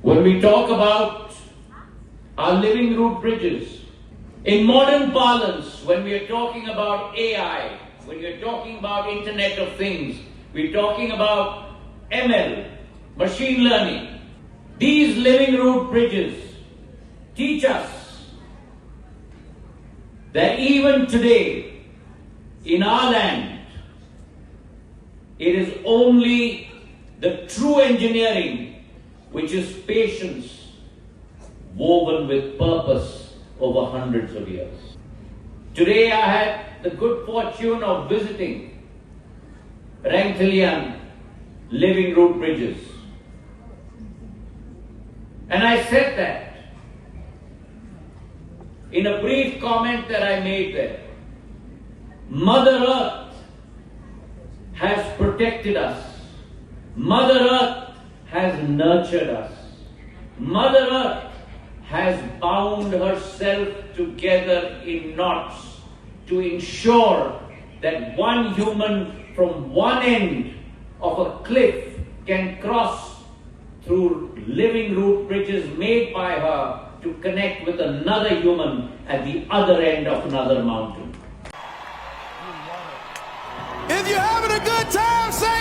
When we talk about our living root bridges, in modern parlance, when we are talking about AI, when we are talking about Internet of Things, we're talking about ML, machine learning. These living root bridges teach us that even today, in our land, it is only the true engineering which is patience woven with purpose over hundreds of years. Today I had the good fortune of visiting Rangthalian living root bridges. And I said that in a brief comment that I made there. Mother Earth has protected us. Mother Earth has nurtured us. Mother Earth has bound herself together in knots to ensure that one human from one end of a cliff can cross through living root bridges made by her to connect with another human at the other end of another mountain. If you're having a good time, say